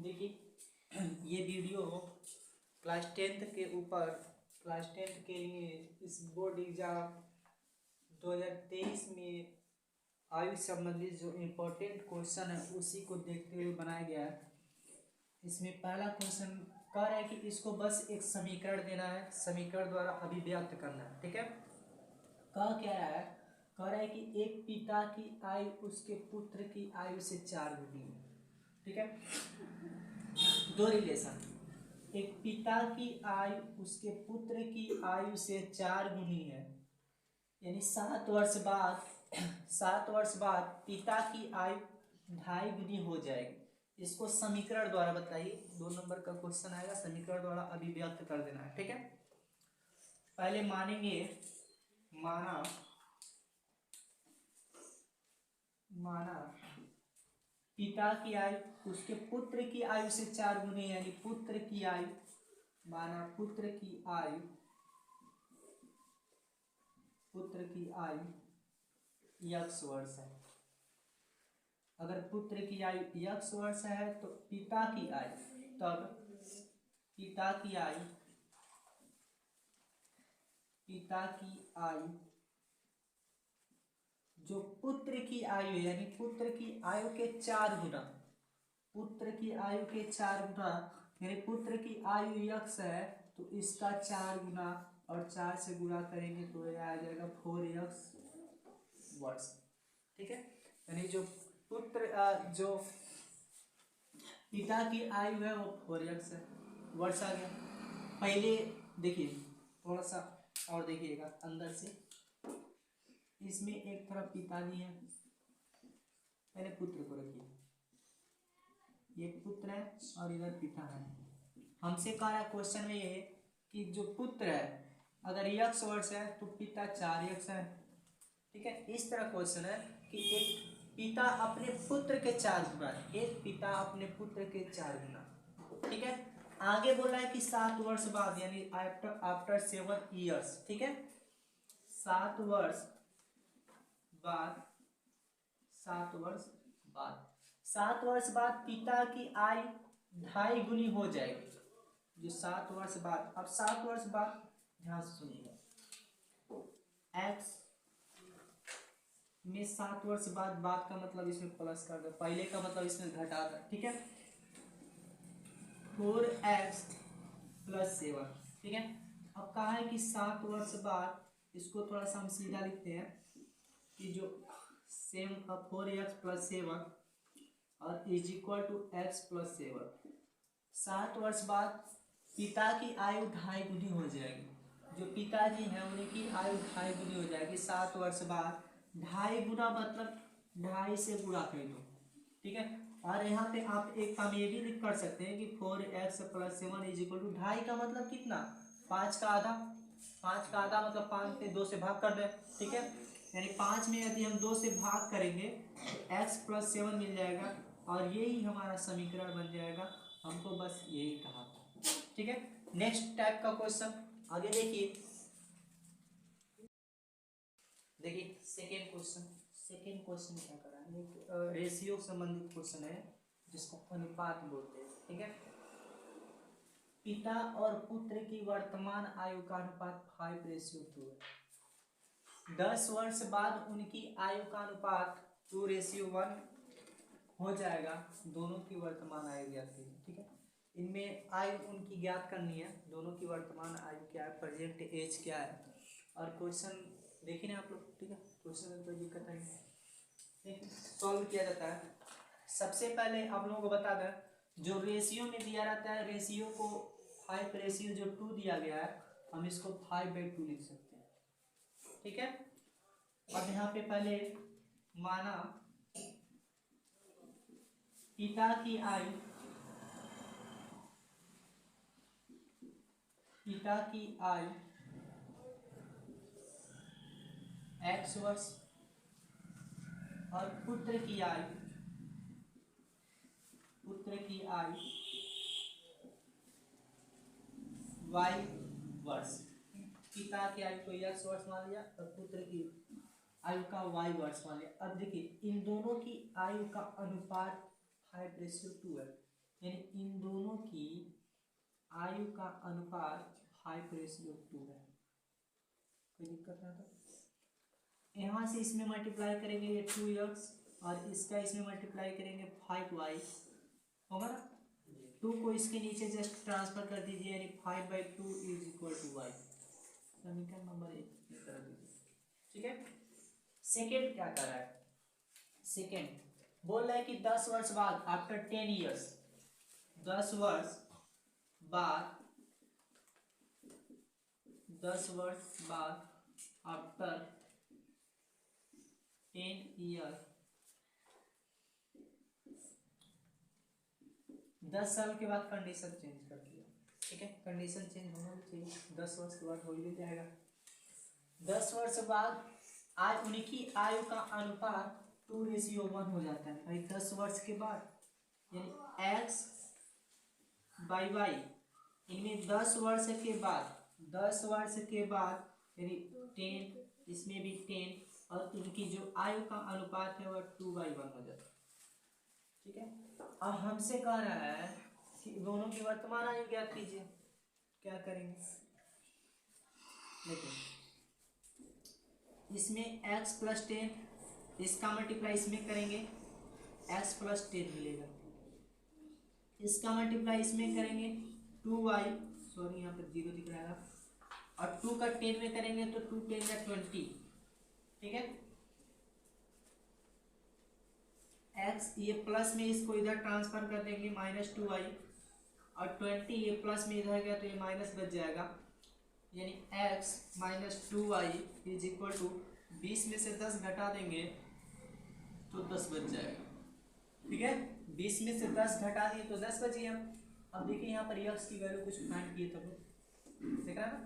देखिए ये video class 10th के ऊपर क्लास 10th के लिए इस बोर्ड एग्जाम 2023 में आयु संबंधित जो इम्पोर्टेंट क्वेश्चन है उसी को देखते हुए बनाया गया है। इसमें पहला क्वेश्चन कह रहा है कि इसको बस एक समीकरण देना है, समीकरण द्वारा अभिव्यक्त करना है। ठीक है, कह क्या रहा है? कह रहा है कि एक पिता की आयु उसके पुत्र की आयु से 4 गुनी है। ठीक है, दो रिलेशन, एक पिता की आयु उसके पुत्र की आयु से 4 गुनी है, यानी 7 वर्ष बाद 7 वर्ष बाद पिता की आयु 2.5 गुनी हो जाएगी। इसको समीकरण द्वारा बताइए। 2 नंबर का क्वेश्चन आएगा, समीकरण द्वारा अभिव्यक्त कर देना है। ठीक है, पहले मानेंगे, माना पिता की आयु उसके पुत्र की आयु से 4 गुनी, यानी पुत्र की आयु, माना पुत्र की आयु x वर्ष है। अगर पुत्र की आयु x वर्ष है तो पिता की आयु, तब पिता की आयु जो पुत्र की आयु है, यानी पुत्र की आयु के 4 गुना, पुत्र की आयु के 4 गुना, यानी पुत्र की आयु x है तो इसका 4 गुना, और 4 से गुणा करेंगे तो यह आ जाएगा 4x वर्ष। ठीक है, यानी जो पुत्र जो पिता की आयु है वो 4x है, वर्ष आ गया। पहले देखिए, थोड़ा सा और देखिएगा अंदर से, इसमें एक तरफ पिता भी है, पहले पुत्र को रखिए, ये पुत्र है और इधर पिता है। हमसे कह रहा है क्वेश्चन में ये कि जो पुत्र है अगर x वर्ष है तो पिता 4x है। ठीक है, इस तरह क्वेश्चन है कि एक पिता अपने पुत्र के 4 गुना, एक पिता अपने पुत्र के 4 गुना। ठीक है, आगे बोल रहा है कि 7 वर्ष बाद, यानी आफ्टर 7 ईयर्स। ठीक है, 7 वर्ष बाद 7 वर्ष बाद पिता की आयु 2.5 गुनी हो जाएगी। जो 7 वर्ष बाद, अब 7 वर्ष बाद ध्यान से सुनिएगा, x में 7 वर्ष बाद का मतलब इसमें प्लस कर दो, पहले का मतलब इसमें घटा दो। ठीक है, 4x + 7। ठीक है, अब कहा है कि 7 वर्ष बाद, इसको थोड़ा सा हम सीधा लिखते हैं कि जो 4x + 7 और = x + 7। 7 वर्ष बाद पिता की आयु 2.5 गुनी हो जाएगी। जो पिताजी हैं उनकी आयु 2.5 गुनी हो जाएगी 7 वर्ष बाद। 2.5 गुना मतलब 2.5 से गुणा कर दो। ठीक है, और यहाँ पे आप एक काम ये भी लिख कर सकते हैं कि 4x + 7 = 2.5 का मतलब कितना, 5 का आधा। 5 का आधा मतलब 5 में 2 से भाग कर दें। ठीक है, यानी 5 में यदि हम 2 से भाग करेंगे तो x + 7 मिल जाएगा, और यही हमारा समीकरण बन जाएगा। हमको बस यही कहा था। ठीक है, नेक्स्ट टाइप का क्वेश्चन आगे देखिए। सेकेंड क्वेश्चन क्या कर रहा है, एक रेशियो संबंधित क्वेश्चन है जिसको अनुपात बोलते हैं। ठीक है, पिता और पुत्र की वर्तमान आयु का अनुपात 5:2 है। 10 वर्ष बाद उनकी आयु का अनुपात 2:1 हो जाएगा। दोनों की वर्तमान आयु ज्ञात है। ठीक है, इनमें आयु उनकी ज्ञात करनी है, दोनों की वर्तमान आयु क्या है, प्रेजेंट एज क्या है। और क्वेश्चन देखिए ना आप लोग। ठीक है, क्वेश्चन में कोई दिक्कत नहीं, सॉल्व किया जाता है। सबसे पहले आप लोगों को बता दें, जो रेशियो में दिया रहता है, रेशियो को 5:2 दिया गया है, हम इसको 5/2 लिख सकते हैं। ठीक है, अब यहाँ पे पहले माना पिता की आयु x वर्ष और पुत्र की आयु y वर्ष। पिता की आयु को x वर्ष मान लिया और पुत्र की आयु का y वर्ष मान लिया। अब देखिए इन दोनों की आयु का अनुपात 5:2 है। यानी इन दोनों की आयु का अनुपात 5:2 है। कोई दिक्कत ना था। यहाँ से इसमें मल्टीप्लाई करेंगे ये 2x और इसका इसमें मल्टीप्लाई करेंगे 5y होगा ना। 2 को इसके नीचे जस्ट ट्रांसफर कर दीजिए यानी 5/2 = y। समीकरण नंबर 1 कर दीजिए। ठीक है। सेकेंड क्या कर रहा है, सेकेंड बोल रहा है कि 10 वर्ष बाद आफ्टर 10 ईयर्स, 10 वर्ष बाद, 10 वर्ष बाद आफ्टर 10 ईयर, 10 साल के बाद कंडीशन चेंज कर दिया। ठीक है, कंडीशन चेंज होना भी चाहिए, 10 वर्ष के बाद हो ही जाएगा। 10 वर्ष बाद आज उनकी आयु का अनुपात 2:1 हो जाता है भाई। 10 वर्ष के बाद यानी x/y, इनमें 10 वर्ष के बाद, 10 वर्ष के बाद यानी 10, इसमें भी 10 और उनकी जो आयु का अनुपात है वह 2/1 हो जाता है। ठीक है। अब हमसे कह रहा है कि दोनों की वर्तमान आयु ज्ञात कीजिए। क्या करेंगे, देखिए इसमें x + 10, इसका मल्टीप्लाई इसमें करेंगे x + 10 मिलेगा, इसका मल्टीप्लाई इसमें करेंगे 2y, सॉरी यहाँ पर 0 दिख रहा है, और 2 का 10 में करेंगे तो 2 10 या 20। ठीक है, x ये प्लस में इसको इधर ट्रांसफर कर देंगे -2y, और 20 ये प्लस में इधर गया तो ये माइनस बच जाएगा, यानी x - 2y = 20 में से 10 घटा देंगे तो 10 बच जाएगा। ठीक है, 20 में से 10 घटा दिए तो 10 बच गया। अब देखिए यहाँ पर x की वैल्यू कुछ फाइंड किए तब देख रहा है ना।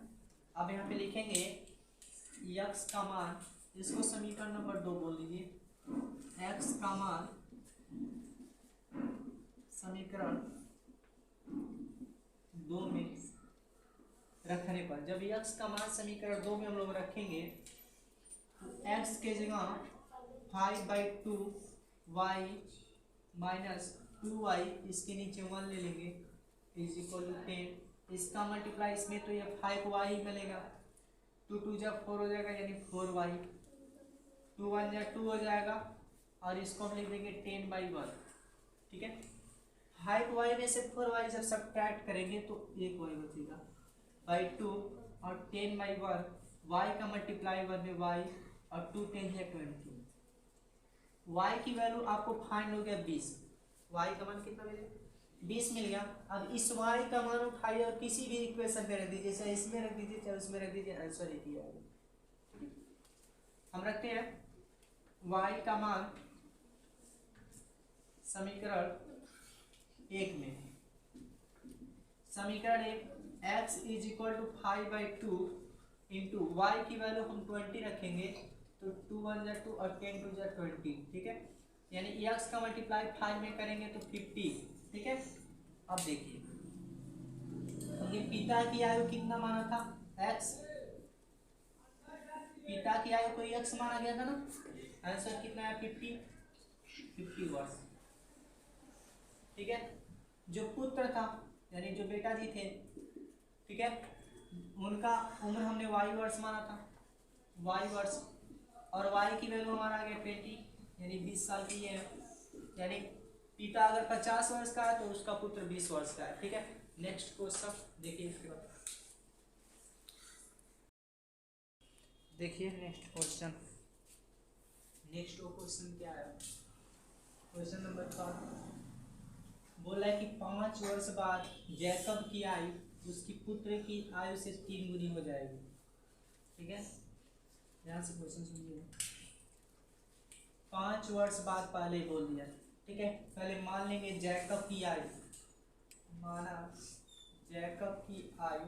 अब यहाँ पे लिखेंगे x का मान, इसको समीकरण नंबर 2 बोल दीजिए। x का मान समीकरण 2 में रखने पर, जब x का मान समीकरण 2 में हम लोग रखेंगे तो x के जगह 5/2 y - 2y, इसके नीचे 1 ले लेंगे = 10, इसका मल्टीप्लाई इसमें तो ये 5y मिलेगा, 2 2 जा 4 हो जाएगा यानी 4y, 2 1 जा 2 हो जाएगा, और इसको हम लिख देंगे 10/1। ठीक है, 5y में से 4y जब सब्ट्रैक्ट करेंगे तो 1y बचेगा /2, और 10/1 y का मल्टीप्लाई 1 में y, और 2 10 है 20। y की वैल्यू आपको फाइंड हो गया 20, y का मान कितना मिलेगा, 20 मिल गया। अब इस y का मान उठाइए और किसी भी इक्वेशन में रख दीजिए, चाहे इसमें रख दीजिए चाहे उसमें रख दीजिए, आंसर एक ही आएगा। हम रखते हैं y का मान समीकरण 1 में, समीकरण 1 x = 5/2 इंटू वाई की वैल्यू हम 20 रखेंगे तो 2 1 जा 2 और 10 2 जा 20। ठीक है, यानी x का मल्टीप्लाई 5 में करेंगे तो 50। ठीक है, अब देखिए ये पिता की आयु कितना माना था, x, पिता की आयु को x माना गया था ना, आंसर कितना है 50 वर्ष। ठीक है, जो पुत्र था यानी जो बेटा जी थे, ठीक है, उनका उम्र हमने y वर्ष माना था, y वर्ष, और y की वैल्यू हमारा आ गया 20 यानी 20 साल की है, यानी पिता अगर 50 वर्ष का है तो उसका पुत्र 20 वर्ष का है। ठीक है, नेक्स्ट क्वेश्चन देखिए, इसके बाद देखिए नेक्स्ट क्वेश्चन, नेक्स्ट क्वेश्चन क्या है, क्वेश्चन नंबर 5 बोला है कि 5 वर्ष बाद जैकब की आयु उसकी पुत्र की आयु से 3 गुनी हो जाएगी। ठीक है, ध्यान से क्वेश्चन सुनिए। 5 वर्ष बाद पहले बोल दिया। ठीक है, पहले मान लेंगे जैकब की आयु, माना जैकब की आयु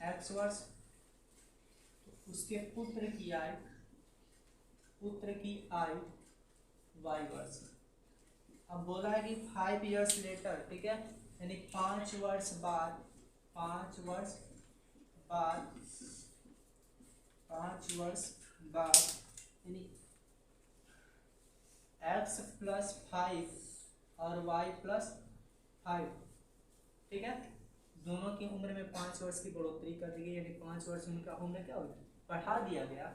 x वर्ष, तो उसके पुत्र की आयु y वर्ष। अब बोला है कि 5 years later, ठीक है, यानी 5 वर्ष बाद, 5 वर्ष बाद यानी x प्लस 5 और y प्लस 5, ठीक है। दोनों की उम्र में 5 वर्ष की बढ़ोतरी कर दी गई, यानी 5 वर्ष उनका उम्र क्या होगी, बढ़ा दिया गया।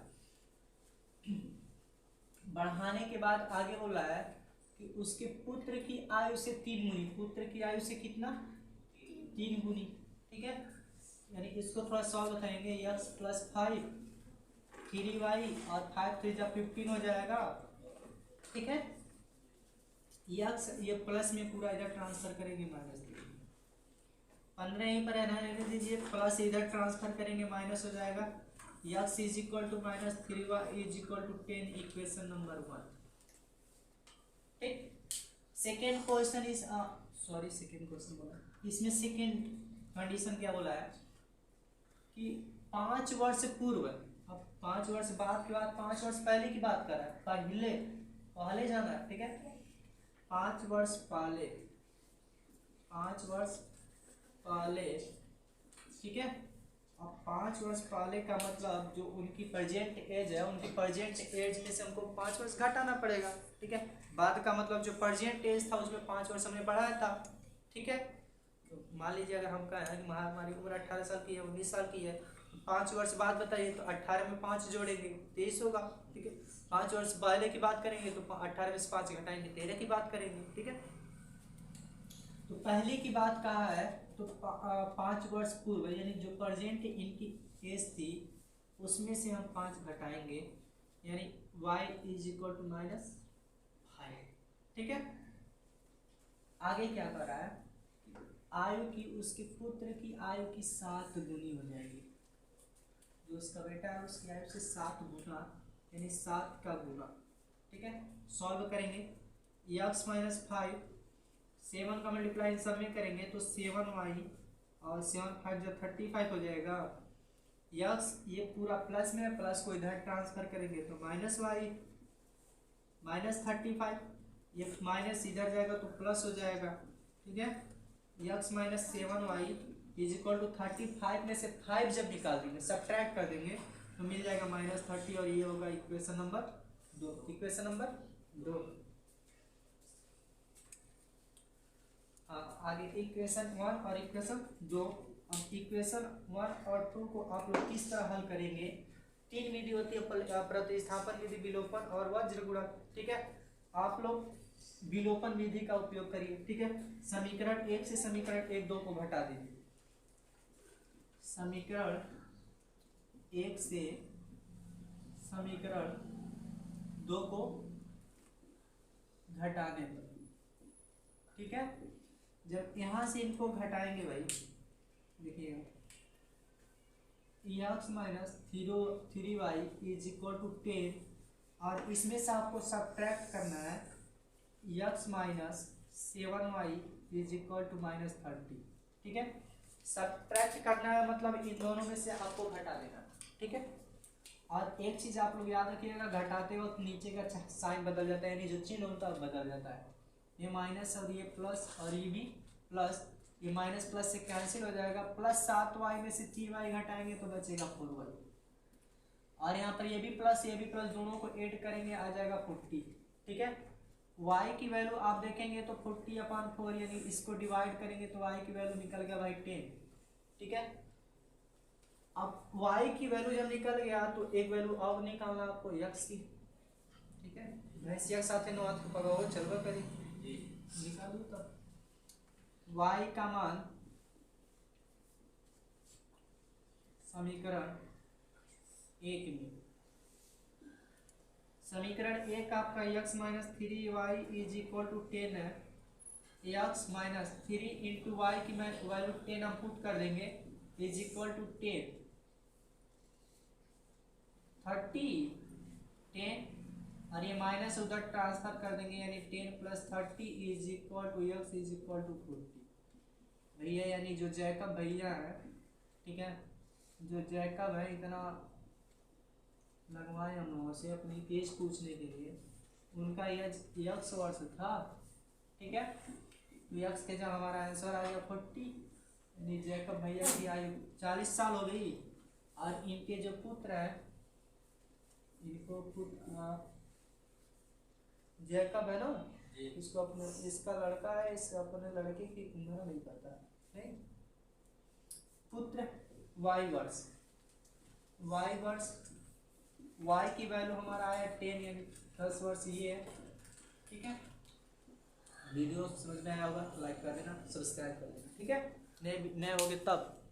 बढ़ाने के बाद आगे बोला है कि उसके पुत्र की आयु से 3 गुनी, पुत्र की आयु से कितना, 3 गुनी, ठीक है। यानी इसको थोड़ा सॉल्व करेंगे, x प्लस 5 3y और 5 3 जा 15 हो जाएगा, ठीक है। x ये प्लस में पूरा इधर ट्रांसफर करेंगे, माइनस 15 यहीं पर रहने दीजिए, प्लस इधर ट्रांसफर करेंगे माइनस हो जाएगा। x is equal to minus 3y is equal to 10, equation number 1, ठीक। Second question is second question बोला, इसमें सेकेंड कंडीशन क्या बोला है कि 5 वर्ष पूर्व, अब 5 वर्ष बाद के बाद 5 वर्ष पहले की बात कर रहा है, पहले जाना है, ठीक है। 5 वर्ष पहले, 5 वर्ष पहले, ठीक है। अब 5 वर्ष पहले का मतलब जो उनकी प्रेजेंट एज है, उनकी प्रेजेंट एज में से हमको 5 वर्ष घटाना पड़ेगा, ठीक है। बाद का मतलब जो प्रेजेंट एज था उसमें 5 वर्ष हमने बढ़ाया था, ठीक है। तो मान लीजिए अगर हम कहें कि हमारी उम्र 18 साल की है, 19 साल की है, 5 वर्ष बाद बताइए तो 18 में 5 जोड़ेंगे 23 होगा, ठीक है। 5 वर्ष पहले की बात करेंगे तो 18 में से 5 घटाएंगे 13 की बात करेंगे, ठीक है। तो पहले की बात कहा है तो 5 वर्ष पूर्व यानी जो प्रेजेंट इनकी एज थी उसमें से हम 5 घटाएंगे, यानी y is equal to minus 5, ठीक है। आगे क्या कर रहा है, आयु की, उसके पुत्र की आयु की 7 गुनी हो जाएगी, जो उसका बेटा है उसकी आयु से 7 गुना, यानी 7 का गुना, ठीक है। सॉल्व करेंगे, x माइनस 5 7 का मल्टीप्लाई सब में करेंगे तो 7y और 7 5 जब 35 हो जाएगा। x ये पूरा प्लस में, प्लस को इधर ट्रांसफर करेंगे तो माइनस y माइनस 35, ये माइनस इधर जाएगा तो प्लस हो जाएगा, ठीक है। x minus 7y is equal to 35 में से 5 जब निकाल देंगे, सब्ट्रैक्ट कर देंगे तो मिल जाएगा माइनस 30, और ये होगा इक्वेशन नंबर 2, इक्वेशन नंबर 2। आगे इक्वेशन 1 और इक्वेशन 2। अब इक्वेशन 1 और 2 को आप लोग किस तरह हल करेंगे, 3 विधि होती है, प्रतिस्थापन विधि, विलोपन और वज्र गुणक, ठीक है। आप लोग विलोपन विधि का उपयोग करिए, ठीक है। समीकरण 1 से समीकरण 1 2 को घटा दीजिए, समीकरण 1 से समीकरण 2 को घटाने पर, ठीक है। जब यहां से इनको घटाएंगे भाई, देखिएगा x minus 3y is equal to 10, और इसमें से आपको सब्ट्रैक्ट करना है x minus 7y is equal to minus 30, ठीक है। सब्ट्रैक्ट करना है मतलब इन दोनों में से आपको घटा देना, ठीक है। और एक चीज आप लोग याद रखिएगा, घटाते वक्त नीचे का साइन बदल जाता है, यानी जो चिन्ह होता है बदल जाता है, ये माइनस और ये प्लस और ये भी प्लस, ये माइनस प्लस से कैंसिल हो जाएगा, प्लस 7y में से 3y घटाएंगे तो बचेगा 4y, और यहाँ पर ये भी प्लस दोनों को ऐड करेंगे आ जाएगा 40, ठीक है। y की वैल्यू आप देखेंगे तो 40/4, यानी इसको डिवाइड करेंगे तो y की वैल्यू निकल गया भाई 10, ठीक है। अब y की वैल्यू जब निकल गया तो एक वैल्यू अब निकालना आपको x की, ठीक है। भैंसिया के साथ नो हाथ को पकाओ चलवा करी निकालू, तब y का मान समीकरण 1 में, समीकरण 1 आपका x minus 3y is equal to 10 है, x माइनस 3 इंटू वाई की वैल्यू 10 हम पुट कर देंगे इज इक्वल टू 10 10, और ये माइनस उधर ट्रांसफर कर देंगे, यानी 10 plus 30 is equal to x is equal to 40। भैया यानी जो जैकब भैया है, ठीक है, जो जैकब है इतना लगवाए हम लोगों से अपनी एज पूछने के लिए, उनका एज x वर्ष था, ठीक है। तो x के जब हमारा आंसर आएगा 40, यानी जैकब भैया की आयु 40 साल हो गई, और इनके जो पुत्र है इनको जैकब है ना, जी। इसको अपने, इसका लड़का है, इसका अपने लड़के की उम्र नहीं पता, नहीं। पुत्र वाई वर्ष, वाई वर्ष, वाई की वैल्यू हमारा आया 10 यानी 10 वर्ष ये है, ठीक है। वीडियो समझ में आया होगा, लाइक कर देना, सब्सक्राइब कर देना, ठीक है। नए नए होगे तब।